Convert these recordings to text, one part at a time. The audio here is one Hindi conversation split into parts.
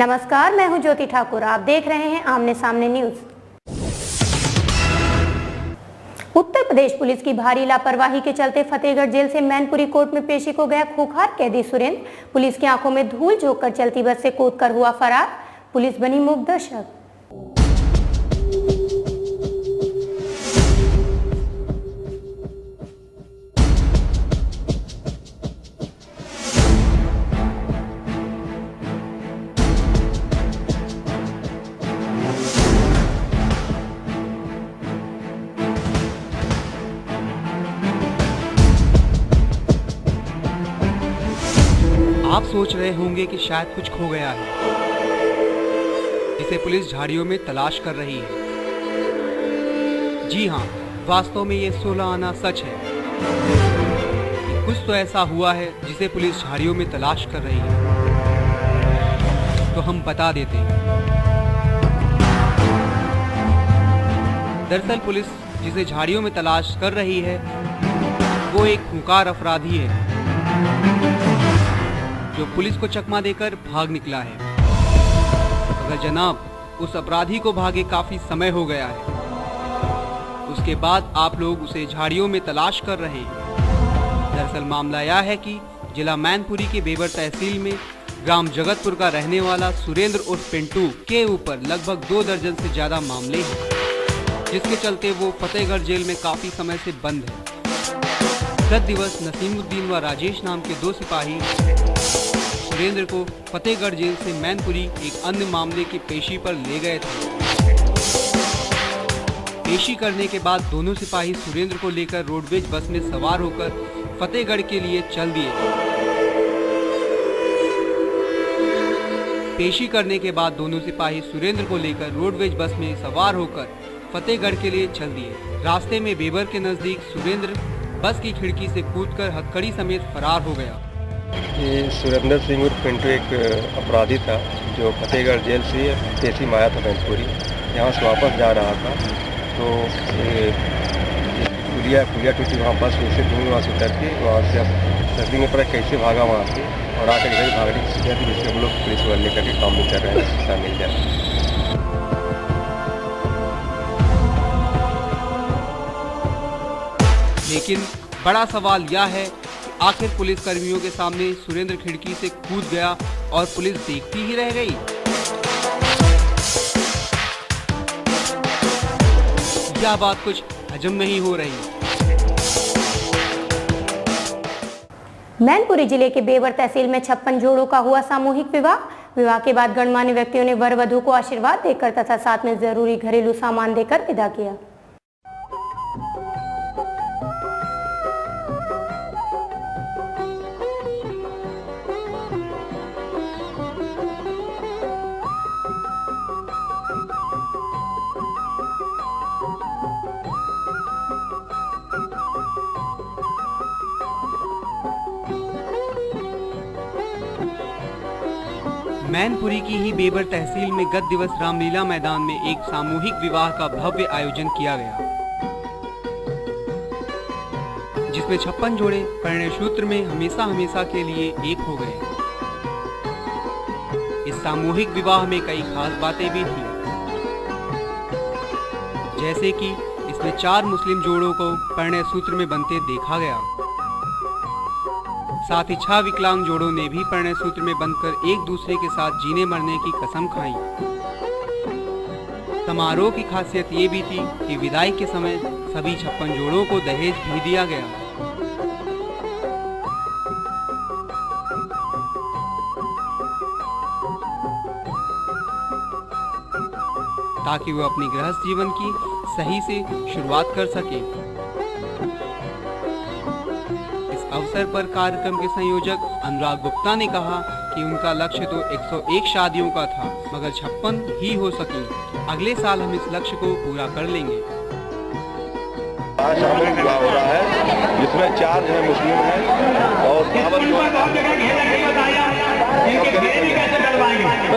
नमस्कार, मैं हूं ज्योति ठाकुर। आप देख रहे हैं आमने सामने न्यूज। उत्तर प्रदेश पुलिस की भारी लापरवाही के चलते फतेहगढ़ जेल से मैनपुरी कोर्ट में पेशी को गया खूंखार कैदी सुरेंद्र पुलिस की आंखों में धूल झोंककर चलती बस से कूदकर हुआ फरार। पुलिस बनी मूक दर्शक। आप सोच रहे होंगे कि शायद कुछ खो गया है, जिसे पुलिस झाड़ियों में तलाश कर रही है। जी हाँ, वास्तव में ये 16 आना सच है कि कुछ तो ऐसा हुआ है जिसे पुलिस झाड़ियों में तलाश कर रही है। तो हम बता देते हैं। दरअसल पुलिस जिसे झाड़ियों में तलाश कर रही है वो एक खूंखार अपराधी है जो पुलिस को चकमा देकर भाग निकला है। अगर जनाब उस अपराधी को भागे काफी समय हो गया है, उसके बाद आप लोग उसे झाड़ियों में तलाश कर रहे हैं। दरअसल मामला यह है कि जिला मैनपुरी के बेबर तहसील में ग्राम जगतपुर का रहने वाला सुरेंद्र उर्फ पिंटू के ऊपर लगभग 2 दर्जन से ज्यादा मामले हैं, जिसके चलते वो फतेहगढ़ जेल में काफी समय से बंद है। गत दिवस नसीमुद्दीन व राजेश नाम के 2 सिपाही सुरेंद्र को फतेहगढ़ जेल से मैनपुरी एक अन्य मामले की पेशी पर ले गए थे। पेशी करने के बाद दोनों सिपाही सुरेंद्र को लेकर रोडवेज बस में सवार होकर फतेहगढ़ के लिए चल दिए। पेशी करने के बाद दोनों सिपाही सुरेंद्र को लेकर रोडवेज बस में सवार होकर फतेहगढ़ के लिए चल दिए। रास्ते में बेबर के नजदीक सुरेंद्र बस की खिड़की से कूदकर हथकड़ी समेत फरार हो गया। ये सुरेंद्र सिंह उर्फ पिंटू एक अपराधी था जो फतेहगढ़ जेल से पेशी में आया था मैनपुरी। यहाँ से वापस जा रहा था तो पुलिया टूटी, वहाँ बस उसे दूर वहाँ से उतर के वहाँ से अब सर्दी में पड़ा कैसे भागा वहाँ से और आकर इधर भागने की सोचा थी, जिससे हम लोग पुलिस वाले लेकर के काम नहीं कर रहे हैं, शिक्षा मिल जाए। लेकिन बड़ा सवाल यह है आखिर पुलिस कर्मियों के सामने सुरेंद्र खिड़की से कूद गया और पुलिस देखती ही रह गई। यह बात कुछ हजम नहीं हो रही। मैनपुरी जिले के बेवर तहसील में 56 जोड़ों का हुआ सामूहिक विवाह के बाद गणमान्य व्यक्तियों ने वर वधू को आशीर्वाद देकर तथा साथ में जरूरी घरेलू सामान देकर विदा किया। मैनपुरी की ही बेबर तहसील में गत दिवस रामलीला मैदान में एक सामूहिक विवाह का भव्य आयोजन किया गया, जिसमें 56 जोड़े परिणय सूत्र में हमेशा के लिए एक हो गए। इस सामूहिक विवाह में कई खास बातें भी थीं, जैसे कि इसमें 4 मुस्लिम जोड़ों को परिणय सूत्र में बनते देखा गया। साथ ही 6 विकलांग जोड़ों ने भी परिणय सूत्र में बंधकर एक दूसरे के साथ जीने मरने की कसम खाई। समारोह की खासियत ये भी थी कि विदाई के समय सभी 56 जोड़ों को दहेज भी दिया गया, ताकि वो अपनी गृहस्थ जीवन की सही से शुरुआत कर सके। अवसर पर कार्यक्रम के संयोजक अनुराग गुप्ता ने कहा कि उनका लक्ष्य तो 101 शादियों का था, मगर 56 ही हो सकी। अगले साल हम इस लक्ष्य को पूरा कर लेंगे। आज सामूहिक विवाह हो रहा है, जिसमें 4 जो है मुस्लिम हैं और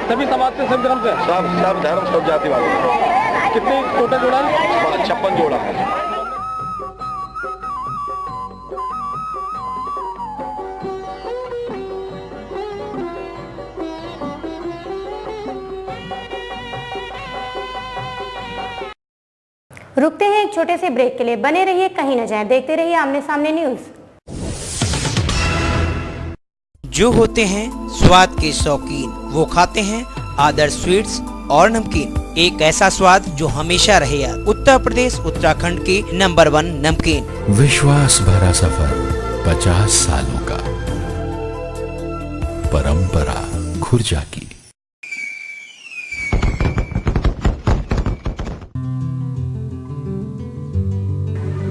सभी समाज से, सब धर्म से, सब धर्म सब जाति वाले। कितने टोटल जोड़ा है? 56 जोड़ा है। रुकते हैं एक छोटे से ब्रेक के लिए, बने रहिए, कहीं न जाएं, देखते रहिए आमने सामने न्यूज। जो होते हैं स्वाद के शौकीन, वो खाते हैं आदर्श स्वीट्स और नमकीन। एक ऐसा स्वाद जो हमेशा रहे याद। उत्तर प्रदेश उत्तराखंड की नंबर 1 नमकीन। विश्वास भरा सफर 50 सालों का, परंपरा खुर्जा की।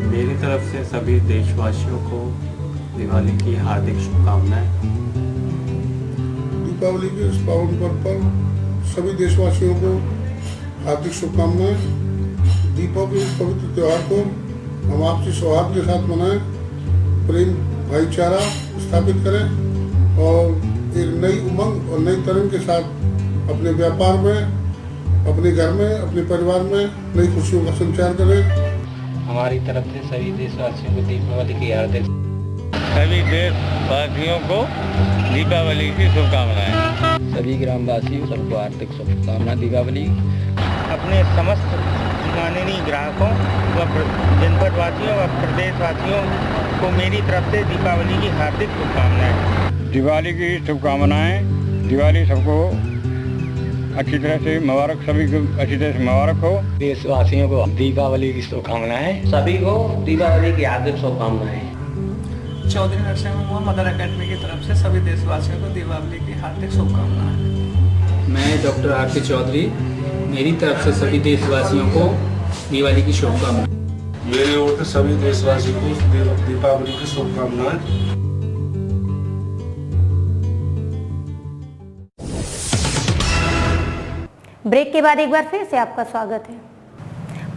मेरी तरफ से सभी देशवासियों को दिवाली की हार्दिक शुभकामनाएं। दीपावली के इस पावन पर्व पर सभी देशवासियों को हार्दिक शुभकामनाएं। दीपावली के इस पवित्र त्यौहार को हम आपसी सौहार्द के साथ मनाएं, प्रेम भाईचारा स्थापित करें और एक नई उमंग और नई तरंग के साथ अपने व्यापार में, अपने घर में, अपने परिवार में नई खुशियों का संचार करें। हमारी तरफ से सभी देशवासियों को दीपावली की हार्दिक सभी देशवासियों को दीपावली की शुभकामनाएं। सभी ग्रामवासियों सबको हार्दिक शुभकामनाएं दीपावली। अपने समस्त माननीय ग्राहकों व जनपद वासियों व प्रदेशवासियों को मेरी तरफ से दीपावली की हार्दिक शुभकामनाएं। दिवाली की शुभकामनाएं। दिवाली सबको अच्छी तरह से मुबारक, सभी को अच्छी तरह से मुबारक हो। देशवासियों को दीपावली की शुभकामनाएं। सभी को दीपावली की हार्दिक शुभकामनाएं। चौधरी नरसिंह मोहन मदर एकेडमी की तरफ से सभी देशवासियों को दीपावली की हार्दिक शुभकामनाएं। मैं डॉक्टर आर.के. चौधरी, मेरी तरफ से सभी देशवासियों को दिवाली की शुभकामनाएं। मेरी ओर से सभी देशवासियों को दीपावली की शुभकामनाएं। ब्रेक के बाद एक बार फिर से आपका स्वागत है।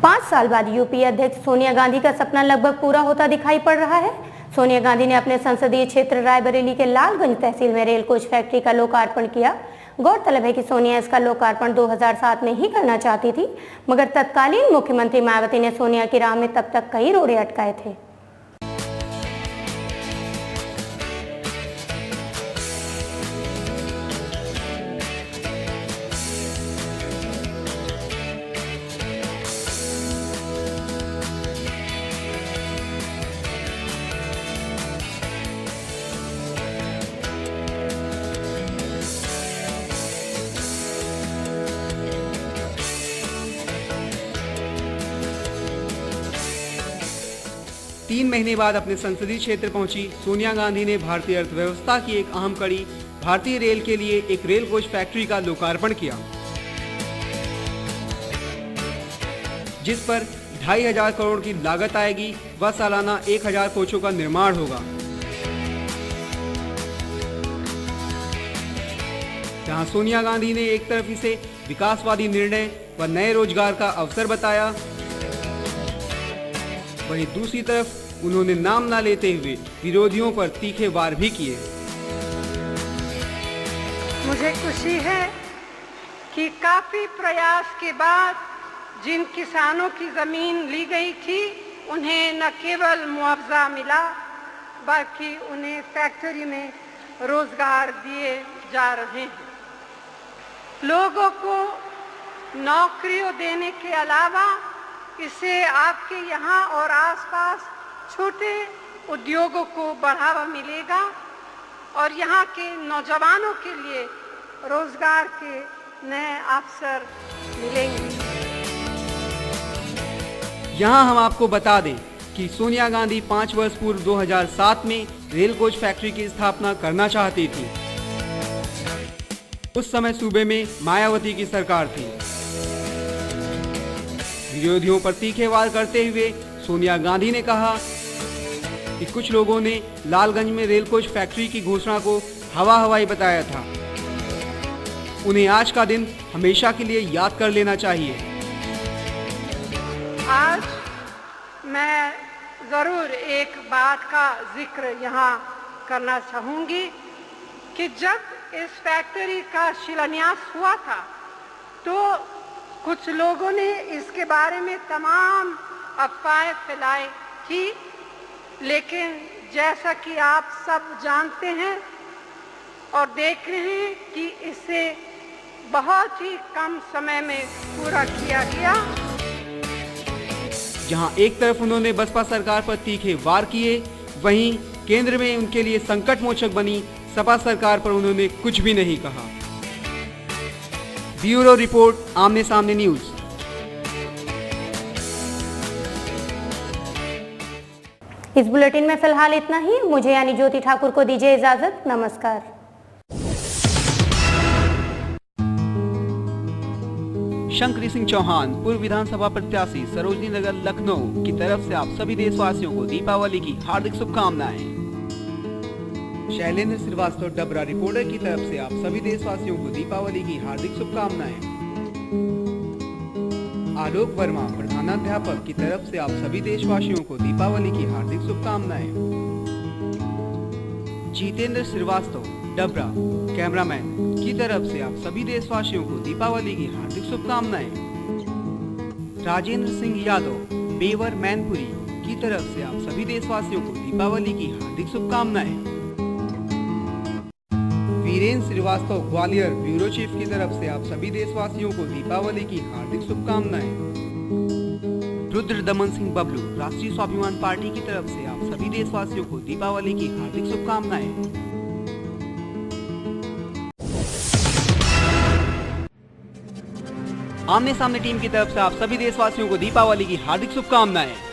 5 साल बाद यूपी अध्यक्ष सोनिया गांधी का सपना लगभग पूरा होता दिखाई पड़ रहा है। सोनिया गांधी ने अपने संसदीय क्षेत्र रायबरेली के लालगंज तहसील में रेल कोच फैक्ट्री का लोकार्पण किया। गौरतलब है कि सोनिया इसका लोकार्पण 2007 में ही करना चाहती थी, मगर तत्कालीन मुख्यमंत्री मायावती ने सोनिया की राह में तब तक कई रोड़े अटकाए थे। तीन महीने बाद अपने संसदीय क्षेत्र पहुंची सोनिया गांधी ने भारतीय अर्थव्यवस्था की एक अहम कड़ी भारतीय रेल के लिए एक रेल कोच फैक्ट्री का लोकार्पण किया, जिस पर 2500 करोड़ की लागत आएगी व सालाना 1000 कोचों का निर्माण होगा। जहां सोनिया गांधी ने एक तरफ इसे विकासवादी निर्णय व नए रोजगार का अवसर बताया, वहीं दूसरी तरफ उन्होंने नाम ना लेते हुए विरोधियों पर तीखे वार भी किए। मुझे खुशी है कि काफी प्रयास के बाद जिन किसानों की जमीन ली गई थी उन्हें न केवल मुआवजा मिला बल्कि उन्हें फैक्ट्री में रोजगार दिए जा रहे हैं। लोगों को नौकरियों देने के अलावा इससे आपके यहाँ और आसपास छोटे उद्योगों को बढ़ावा मिलेगा और यहाँ के नौजवानों के लिए रोजगार के नए अवसर मिलेंगे। यहाँ हम आपको बता दें कि सोनिया गांधी 5 वर्ष पूर्व 2007 में रेल कोच फैक्ट्री की स्थापना करना चाहती थी। उस समय सूबे में मायावती की सरकार थी। विरोधियों पर तीखे वार करते हुए सोनिया गांधी ने कहा कि कुछ लोगों ने लालगंज में रेल कोच फैक्ट्री की घोषणा को हवाई बताया था। उन्हें आज का दिन हमेशा के लिए याद कर लेना चाहिए। आज मैं जरूर एक बात का जिक्र यहाँ करना चाहूंगी कि जब इस फैक्ट्री का शिलान्यास हुआ था तो कुछ लोगों ने इसके बारे में तमाम अफवाहें फैलाई थी, लेकिन जैसा कि आप सब जानते हैं और देख रहे हैं कि इसे बहुत ही कम समय में पूरा किया गया। जहां एक तरफ उन्होंने बसपा सरकार पर तीखे वार किए, वहीं केंद्र में उनके लिए संकट मोचक बनी सपा सरकार पर उन्होंने कुछ भी नहीं कहा। ब्यूरो रिपोर्ट, आमने सामने न्यूज। इस बुलेटिन में फिलहाल इतना ही। मुझे यानी ज्योति ठाकुर को दीजिए इजाजत। नमस्कार। शंकरी सिंह चौहान, पूर्व विधानसभा प्रत्याशी, सरोजनी नगर, लखनऊ की तरफ से आप सभी देशवासियों को दीपावली की हार्दिक शुभकामनाएं। शैलेंद्र श्रीवास्तव, डबरा रिपोर्टर की तरफ से आप सभी देशवासियों को दीपावली की हार्दिक शुभकामनाएं। आलोक वर्मा, प्रधानाध्यापक की तरफ से आप सभी देशवासियों को दीपावली की हार्दिक शुभकामनाएं। जितेंद्र श्रीवास्तव, डबरा, कैमरामैन की तरफ से आप सभी देशवासियों को दीपावली की हार्दिक शुभकामनाएं। राजेंद्र सिंह यादव, बेवर, मैनपुरी की तरफ से आप सभी देशवासियों को दीपावली की हार्दिक शुभकामनाएं। वीरेंद्र श्रीवास्तव, ग्वालियर, ब्यूरो चीफ की तरफ से आप सभी देशवासियों को दीपावली की हार्दिक शुभकामनाएं। रुद्र दमन सिंह, बबलू, राष्ट्रीय स्वाभिमान पार्टी की तरफ से आप सभी देशवासियों को दीपावली की हार्दिक शुभकामनाएं। आमने सामने टीम की तरफ से आप सभी देशवासियों को दीपावली की हार्दिक शुभकामनाएं।